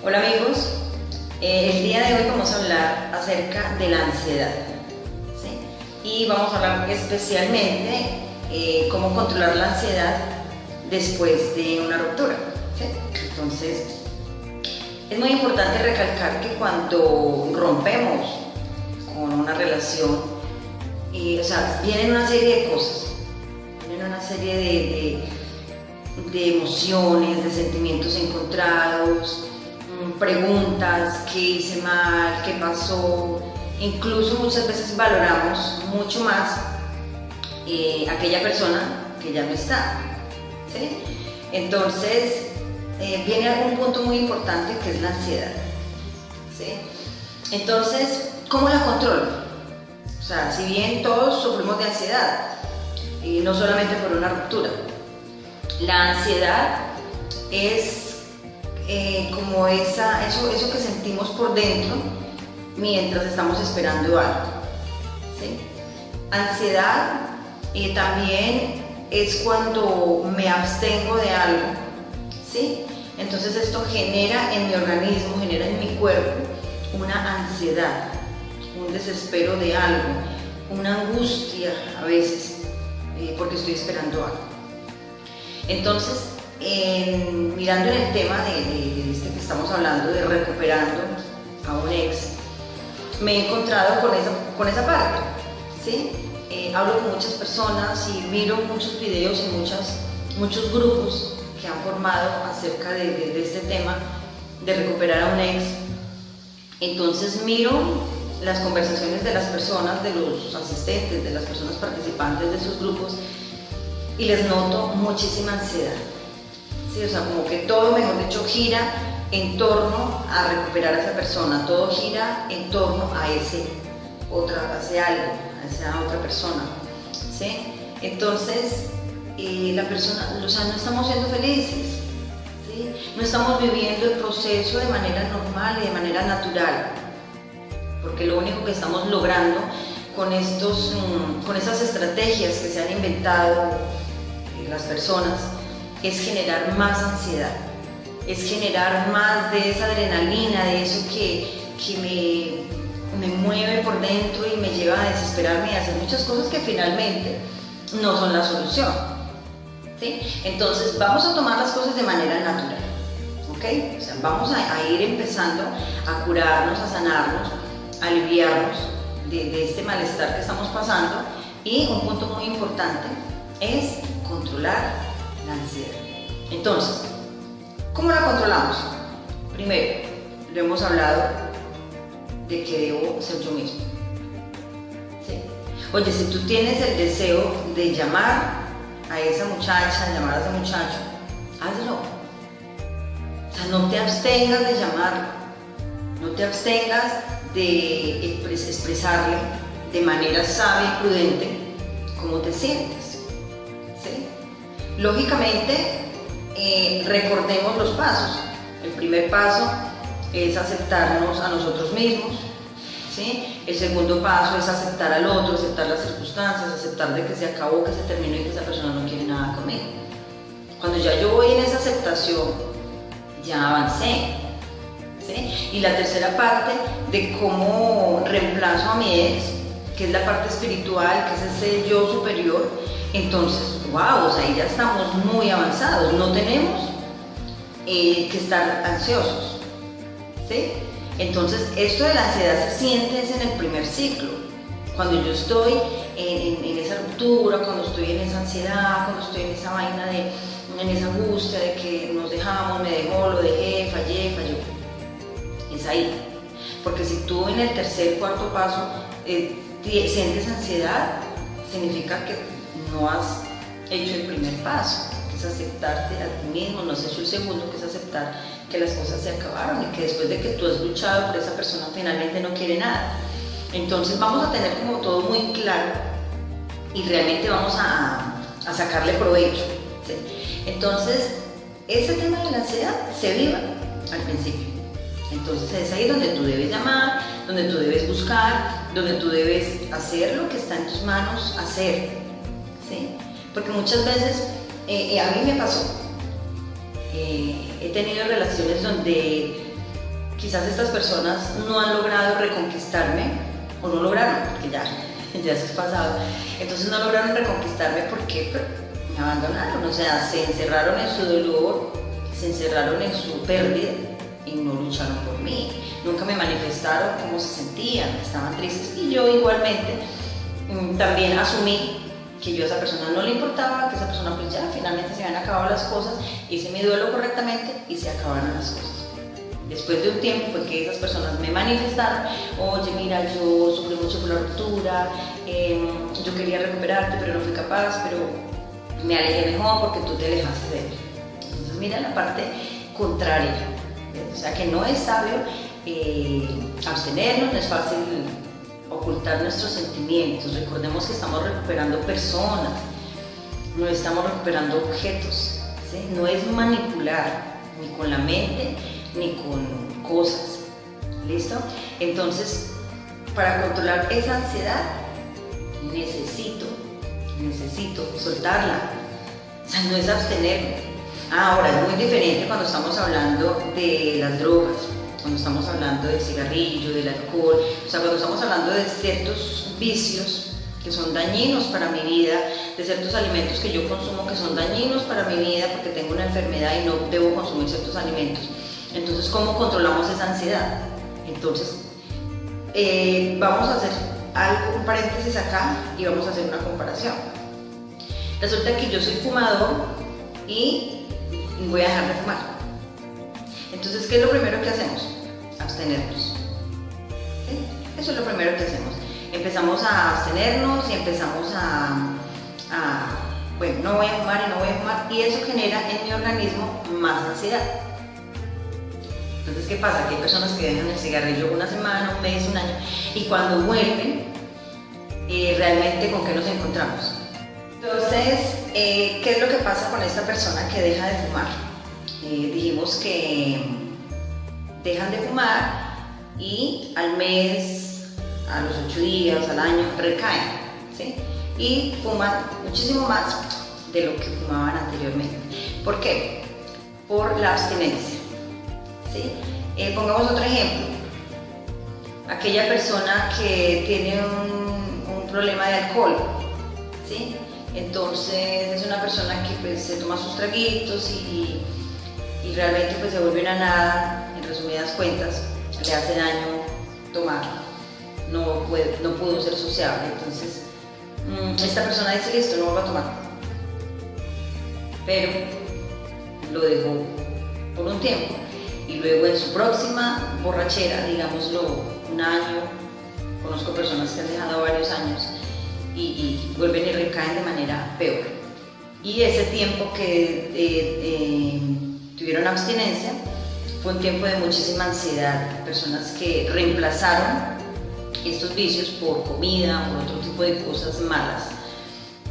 Hola amigos, el día de hoy vamos a hablar acerca de la ansiedad, ¿sí? Y vamos a hablar especialmente cómo controlar la ansiedad después de una ruptura, ¿sí? Entonces, es muy importante recalcar que cuando rompemos con una relación, vienen una serie de cosas, vienen una serie de emociones, de sentimientos encontrados, preguntas, qué hice mal, qué pasó. Incluso muchas veces valoramos mucho más aquella persona que ya no está, ¿sí? Entonces viene algún punto muy importante que es la ansiedad, ¿sí? Entonces, ¿cómo la controlo? O sea, si bien todos sufrimos de ansiedad, y no solamente por una ruptura, la ansiedad es como eso que sentimos por dentro mientras estamos esperando algo, ¿sí? Ansiedad también es cuando me abstengo de algo, ¿sí? Entonces esto genera en mi organismo, genera en mi cuerpo una ansiedad, un desespero de algo, una angustia a veces, porque estoy esperando algo. Entonces, mirando en el tema de este que estamos hablando, de recuperando a un ex, me he encontrado con esa parte, ¿sí? Hablo con muchas personas y miro muchos videos y muchos grupos que han formado acerca de este tema de recuperar a un ex. Entonces miro las conversaciones de las personas, de los asistentes, de las personas participantes de esos grupos y les noto muchísima ansiedad. Sí, o sea, como que todo, mejor dicho, gira en torno a recuperar a esa persona, todo gira en torno a algo, a esa otra persona, ¿sí? Entonces, la persona, o sea, no estamos siendo felices, ¿sí? No estamos viviendo el proceso de manera normal y de manera natural, porque lo único que estamos logrando con esas estrategias que se han inventado las personas es generar más ansiedad, es generar más de esa adrenalina, de eso que me mueve por dentro y me lleva a desesperarme y a hacer muchas cosas que finalmente no son la solución, ¿sí? Entonces vamos a tomar las cosas de manera natural, ¿ok? O sea, vamos a ir empezando a curarnos, a sanarnos, a aliviarnos de este malestar que estamos pasando, y un punto muy importante es controlar la ansiedad. Entonces, ¿cómo la controlamos? Primero, lo hemos hablado de que debo ser yo mismo, ¿sí? Oye, si tú tienes el deseo de llamar a esa muchacha, llamar a ese muchacho, hazlo. O sea, no te abstengas de llamarlo, no te abstengas de expresarle de manera sabia y prudente cómo te sientes, ¿sí? Lógicamente, recordemos los pasos. El primer paso es aceptarnos a nosotros mismos, ¿sí? El segundo paso es aceptar al otro, aceptar las circunstancias, aceptar de que se acabó, que se terminó y que esa persona no quiere nada conmigo. Cuando ya yo voy en esa aceptación, ya avancé, ¿sí? Y la tercera parte de cómo reemplazo a mi ex, que es la parte espiritual, que es ese yo superior. Entonces, wow, o sea, ahí ya estamos muy avanzados, no tenemos que estar ansiosos, ¿sí? Entonces, esto de la ansiedad se siente es en el primer ciclo, cuando yo estoy en esa ruptura, cuando estoy en esa ansiedad, cuando estoy en esa vaina en esa angustia de que nos dejamos, me dejó, lo dejé, falló. Es ahí, porque si tú en el tercer, cuarto paso sientes ansiedad, significa que no has hecho el primer paso, que es aceptarte a ti mismo, no has hecho el segundo, que es aceptar que las cosas se acabaron y que después de que tú has luchado por esa persona finalmente no quiere nada. Entonces vamos a tener como todo muy claro y realmente vamos a sacarle provecho, ¿sí? Entonces, ese tema de la ansiedad se viva al principio. Entonces es ahí donde tú debes llamar, donde tú debes buscar, donde tú debes hacer lo que está en tus manos hacer, ¿sí? Porque muchas veces, a mí me pasó, he tenido relaciones donde quizás estas personas no han logrado reconquistarme, o no lograron, porque ya eso es pasado, entonces no lograron reconquistarme porque me abandonaron, o sea, se encerraron en su dolor, se encerraron en su pérdida y no lucharon por mí, nunca me manifestaron cómo se sentían, estaban tristes, y yo igualmente también asumí que yo a esa persona no le importaba, que esa persona pues ya finalmente se habían acabado las cosas, hice mi duelo correctamente y se acabaron las cosas. Después de un tiempo fue que esas personas me manifestaron, oye mira, yo sufrí mucho por la ruptura, yo quería recuperarte pero no fui capaz, pero me alejé mejor porque tú te alejaste de él. Entonces mira la parte contraria, o sea que no es sabio abstenernos, no es fácil ocultar nuestros sentimientos. Recordemos que estamos recuperando personas, no estamos recuperando objetos, ¿sí? No es manipular ni con la mente ni con cosas, ¿listo? Entonces, para controlar esa ansiedad necesito soltarla, o sea, no es abstenerme. Ahora, es muy diferente cuando estamos hablando de las drogas, cuando estamos hablando del cigarrillo, del alcohol, o sea, cuando estamos hablando de ciertos vicios que son dañinos para mi vida, de ciertos alimentos que yo consumo que son dañinos para mi vida porque tengo una enfermedad y no debo consumir ciertos alimentos. Entonces, ¿cómo controlamos esa ansiedad? Entonces, vamos a hacer un paréntesis acá y vamos a hacer una comparación. Resulta que yo soy fumador y voy a dejar de fumar. Entonces, ¿qué es lo primero que hacemos? Abstenernos. ¿Sí? Eso es lo primero que hacemos. Empezamos a abstenernos y empezamos bueno, no voy a fumar y no voy a fumar, y eso genera en mi organismo más ansiedad. Entonces, ¿qué pasa? Que hay personas que dejan el cigarrillo una semana, un mes, un año, y cuando vuelven, realmente ¿con qué nos encontramos? Entonces, ¿qué es lo que pasa con esta persona que deja de fumar? Dijimos que dejan de fumar y al mes, a los 8 días, al año, recaen, ¿sí? Y fuman muchísimo más de lo que fumaban anteriormente. ¿Por qué? Por la abstinencia, ¿sí? Pongamos otro ejemplo. Aquella persona que tiene un problema de alcohol, ¿sí? Entonces es una persona que pues, se toma sus traguitos y realmente pues, se vuelve una nada, en resumidas cuentas, le hace daño tomar, no pudo ser sociable. Entonces esta persona dice, listo, no vuelvo a tomar, pero lo dejó por un tiempo y luego en su próxima borrachera, digámoslo, un año, conozco personas que han dejado varios años y vuelven y recaen de manera peor. Y ese tiempo que tuvieron abstinencia fue un tiempo de muchísima ansiedad, personas que reemplazaron estos vicios por comida, por otro tipo de cosas malas,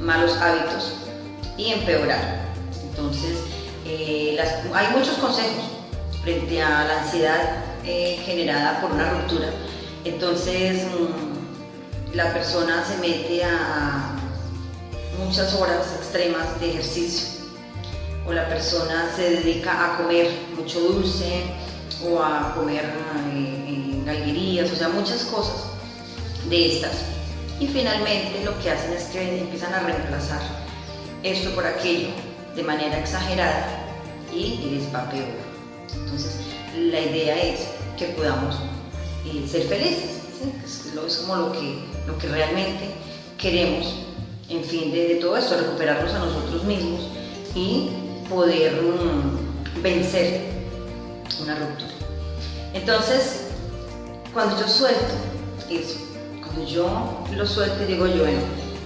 malos hábitos, y empeoraron. Entonces, hay muchos consejos frente a la ansiedad generada por una ruptura. Entonces, la persona se mete a muchas horas extremas de ejercicio, o la persona se dedica a comer mucho dulce o a comer galguerías, o sea, muchas cosas de estas. Y finalmente lo que hacen es que empiezan a reemplazar esto por aquello de manera exagerada y les va peor. Entonces, la idea es que podamos ser felices, ¿sí? Es como lo que realmente queremos, en fin, de todo esto, recuperarnos a nosotros mismos y poder vencer una ruptura. Entonces, cuando yo suelto eso, cuando yo lo suelto y digo yo, bueno,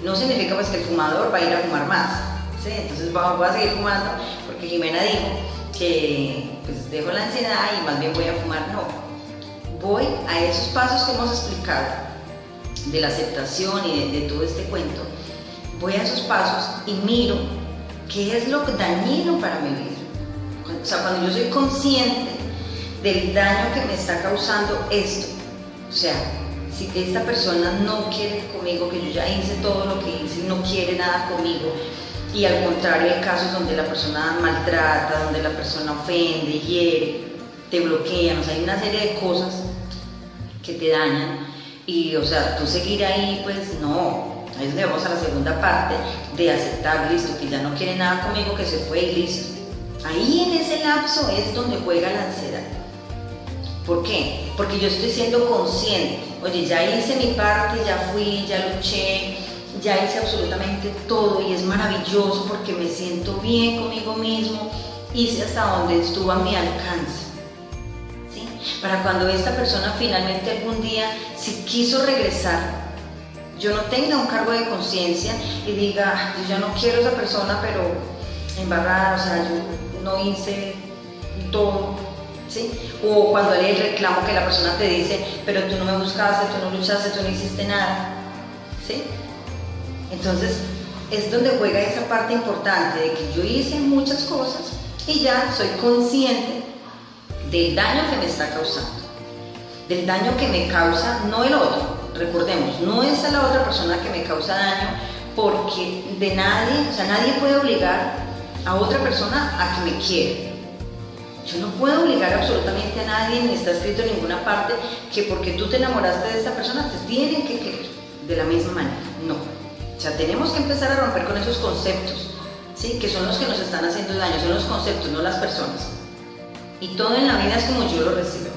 no significa pues que el fumador va a ir a fumar más, ¿sí? Entonces voy a seguir fumando porque Jimena dijo que pues dejo la ansiedad y más bien voy a fumar. No, voy a esos pasos que hemos explicado de la aceptación y de todo este cuento, voy a esos pasos y miro qué es lo dañino para mi vida. O sea, cuando yo soy consciente del daño que me está causando esto, o sea, si esta persona no quiere conmigo, que yo ya hice todo lo que hice y no quiere nada conmigo, y al contrario hay casos donde la persona maltrata, donde la persona ofende, hiere, te bloquean, o sea, hay una serie de cosas que te dañan y, o sea, tú seguir ahí, pues no. Ahí es donde vamos a la segunda parte de aceptar, listo, que ya no quiere nada conmigo, que se fue y listo. Ahí en ese lapso es donde juega la ansiedad. ¿Por qué? Porque yo estoy siendo consciente. Oye, ya hice mi parte, ya fui, ya luché, ya hice absolutamente todo y es maravilloso porque me siento bien conmigo mismo, hice hasta donde estuvo a mi alcance. ¿Sí? Para cuando esta persona finalmente algún día, si quiso regresar, yo no tenga un cargo de conciencia y diga, yo ya no quiero a esa persona, pero embarrada, o sea, yo no hice todo, ¿sí? O cuando hay el reclamo que la persona te dice, pero tú no me buscaste, tú no luchaste, tú no hiciste nada, ¿sí? Entonces, es donde juega esa parte importante de que yo hice muchas cosas y ya soy consciente del daño que me está causando, del daño que me causa, no el otro. Recordemos, no es a la otra persona que me causa daño, porque de nadie, o sea, nadie puede obligar a otra persona a que me quiera. Yo no puedo obligar absolutamente a nadie, ni está escrito en ninguna parte que porque tú te enamoraste de esta persona te tienen que querer de la misma manera. No. O sea, tenemos que empezar a romper con esos conceptos, ¿sí? Que son los que nos están haciendo daño, son los conceptos, no las personas. Y todo en la vida es como yo lo recibo.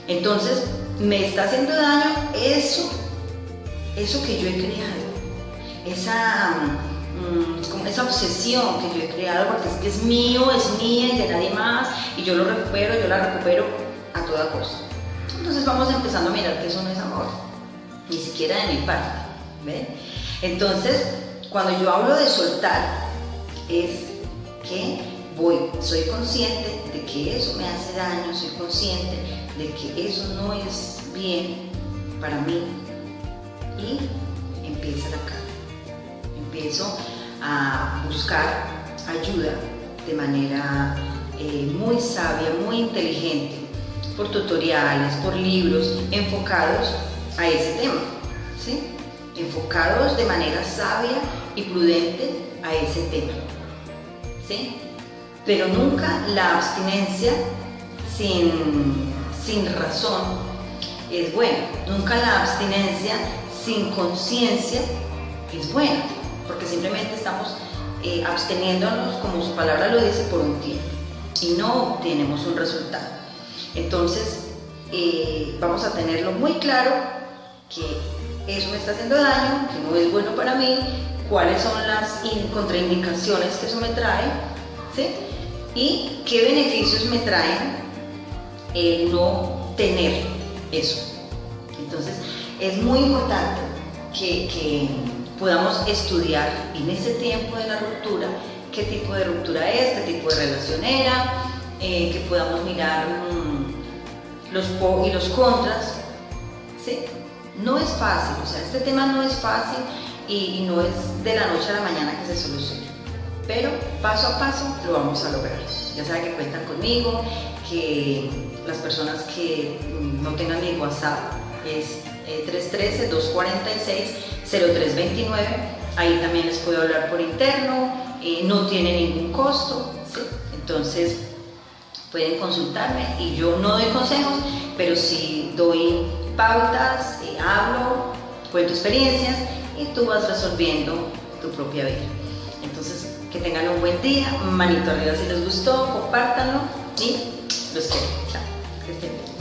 Entonces, me está haciendo daño eso que yo he creado, como esa obsesión que yo he creado, porque es que es mío, es mía y de nadie más, y yo lo recupero, yo la recupero a toda costa. Entonces vamos empezando a mirar que eso no es amor, ni siquiera de mi parte, ¿ven? Entonces, cuando yo hablo de soltar, es que soy consciente de que eso me hace daño, soy consciente de que eso no es bien para mí y empieza la carga. Empiezo a buscar ayuda de manera muy sabia, muy inteligente, por tutoriales, por libros enfocados a ese tema, ¿sí? Enfocados de manera sabia y prudente a ese tema, ¿sí? Pero nunca la abstinencia sin razón es buena. Nunca la abstinencia sin conciencia es buena, porque simplemente estamos absteniéndonos, como su palabra lo dice, por un tiempo y no obtenemos un resultado. Entonces vamos a tenerlo muy claro que eso me está haciendo daño, que no es bueno para mí, cuáles son las contraindicaciones que eso me trae, ¿sí? Y qué beneficios me traen el no tener eso. Entonces es muy importante que podamos estudiar en ese tiempo de la ruptura qué tipo de ruptura es, qué tipo de relación era, que podamos mirar los pros y los contras, ¿sí? No es fácil, o sea, este tema no es fácil y no es de la noche a la mañana que se soluciona, pero paso a paso lo vamos a lograr. Ya saben que cuentan conmigo, que las personas que no tengan mi WhatsApp es 313-246-0329, ahí también les puedo hablar por interno, no tiene ningún costo, ¿sí? Entonces pueden consultarme y yo no doy consejos, pero sí doy pautas, hablo, cuento experiencias y tú vas resolviendo tu propia vida. Entonces, que tengan un buen día, manito arriba si les gustó, compártanlo y los quiero. Chao, que estén bien.